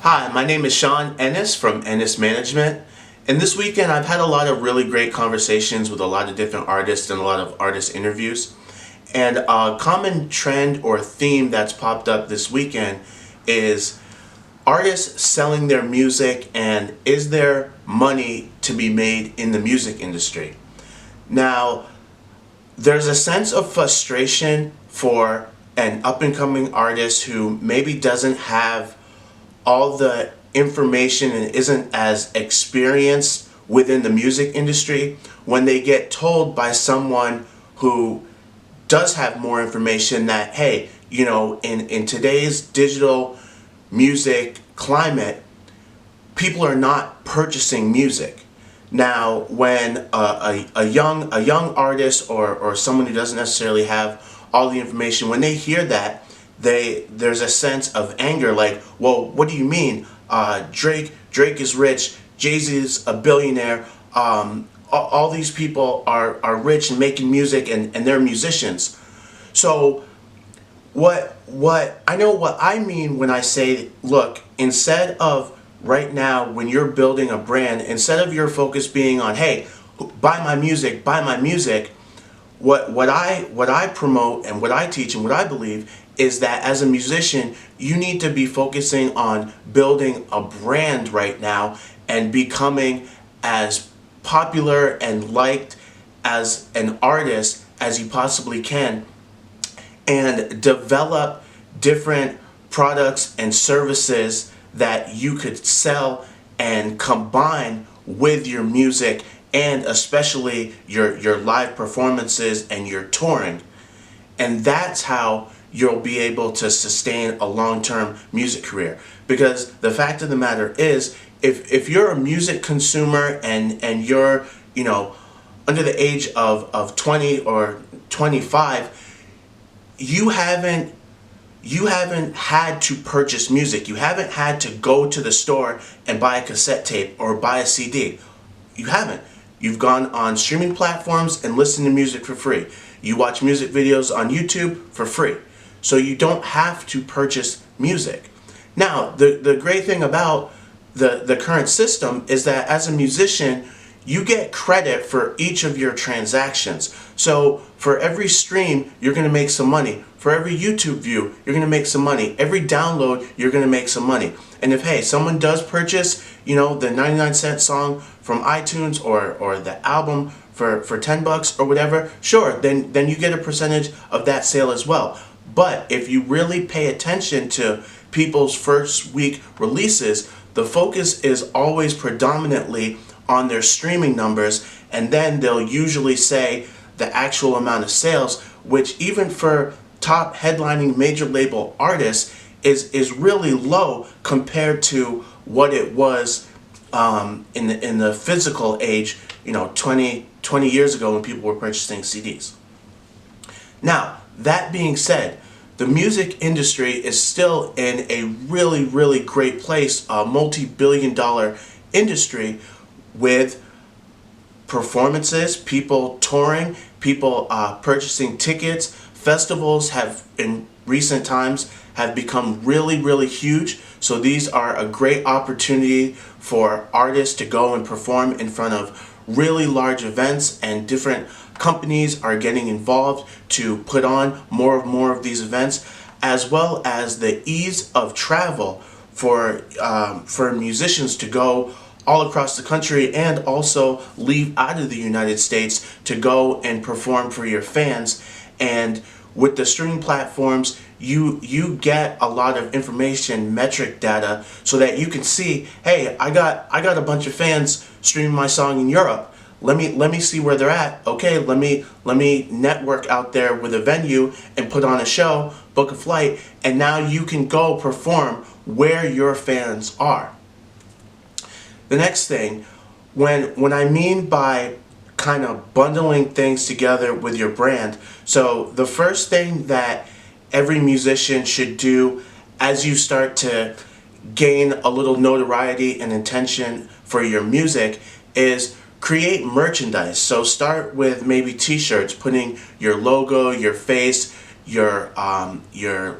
Hi, my name is Sean Ennis from Ennis Management, and this weekend I've had a lot of really great conversations with a lot of different artists and a lot of artist interviews. And a common trend or theme that's popped up this weekend is artists selling their music, and is there money to be made in the music industry? Now, there's a sense of frustration for an up-and-coming artist who maybe doesn't have all the information and isn't as experienced within the music industry when they get told by someone who does have more information that, hey, you know, in today's digital music climate, people are not purchasing music. Now, when a young artist or someone who doesn't necessarily have all the information, when they hear that, there's a sense of anger, like, well, what do you mean? Drake is rich, Jay-Z is a billionaire, all these people are rich and making music, and they're musicians. So what I mean when I say, look, instead of right now, when you're building a brand, instead of your focus being on, hey, buy my music, what I promote and what I teach and what I believe is that as a musician, you need to be focusing on building a brand right now and becoming as popular and liked as an artist as you possibly can, and develop different products and services that you could sell and combine with your music, and especially your live performances and your touring. And that's how you'll be able to sustain a long-term music career. Because the fact of the matter is, if you're a music consumer and you're, you know, under the age of 20 or 25, you haven't had to purchase music. You haven't had to go to the store and buy a cassette tape or buy a CD. You haven't. You've gone on streaming platforms and listened to music for free. You watch music videos on YouTube for free. So you don't have to purchase music. Now, the great thing about the current system is that as a musician, you get credit for each of your transactions. So for every stream, you're going to make some money. For every YouTube view, you're going to make some money. Every download, you're going to make some money. And if, hey, someone does purchase, you know, the 99-cent song from iTunes or the album for 10 bucks or whatever, sure, then you get a percentage of that sale as well. But if you really pay attention to people's first week releases, the focus is always predominantly on their streaming numbers, and then they'll usually say the actual amount of sales, which even for top headlining major label artists is really low compared to what it was in the physical age, you know, 20 years ago when people were purchasing CDs. Now, that being said, the music industry is still in a really, really great place, a multi-billion-dollar industry with performances, people touring, people purchasing tickets. Festivals have, in recent times, have become really, really huge. So these are a great opportunity for artists to go and perform in front of really large events, and different companies are getting involved to put on more of these events, as well as the ease of travel for musicians to go all across the country and also leave out of the United States to go and perform for your fans. And with the streaming platforms, you get a lot of information, metric data, so that you can see, hey, I got a bunch of fans streaming my song in Europe. Let me see where they're at. Okay, let me network out there with a venue and put on a show, book a flight, and now you can go perform where your fans are. The next thing, when I mean by kind of bundling things together with your brand, so the first thing that every musician should do as you start to gain a little notoriety and attention for your music is create merchandise. So start with maybe t-shirts, putting your logo, your face, your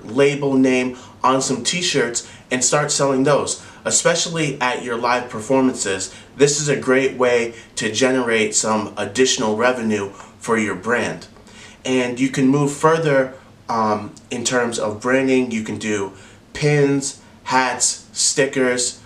label name on some t-shirts and start selling those, especially at your live performances. This is a great way to generate some additional revenue for your brand. And you can move further in terms of branding. You can do pins, hats, stickers,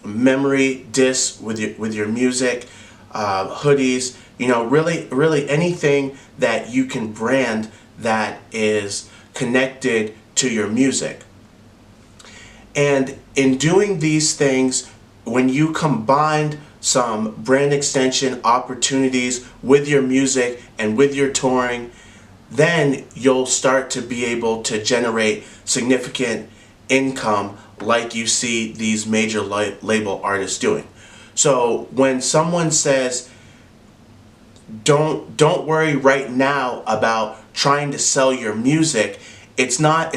memory discs with your music, hoodies. You know, really anything that you can brand that is connected to your music. And in doing these things, when you combine some brand extension opportunities with your music and with your touring, then you'll start to be able to generate significant income like you see these major label artists doing. So when someone says, don't worry right now about trying to sell your music, it's not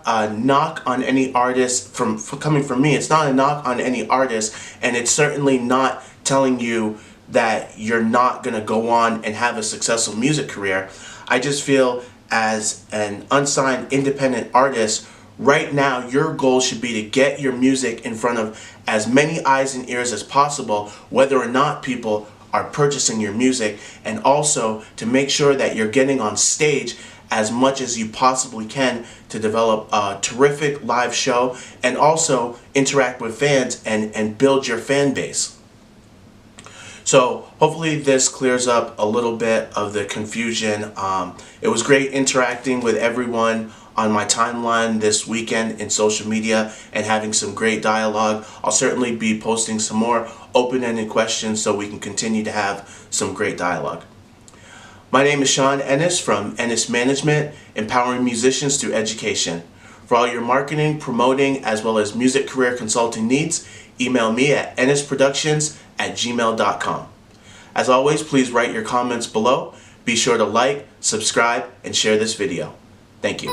a knock on any artist. Coming from me, it's not a knock on any artist, and it's certainly not telling you that you're not going to go on and have a successful music career. I just feel as an unsigned independent artist, right now your goal should be to get your music in front of as many eyes and ears as possible, whether or not people are purchasing your music, and also to make sure that you're getting on stage as much as you possibly can to develop a terrific live show and also interact with fans and build your fan base. So hopefully this clears up a little bit of the confusion. It was great interacting with everyone on my timeline this weekend in social media and having some great dialogue. I'll certainly be posting some more open-ended questions so we can continue to have some great dialogue. My name is Sean Ennis from ENNIS Management, empowering musicians through education. For all your marketing, promoting, as well as music career consulting needs, email me at ennisproductions@gmail.com. As always, please write your comments below. Be sure to like, subscribe, and share this video. Thank you.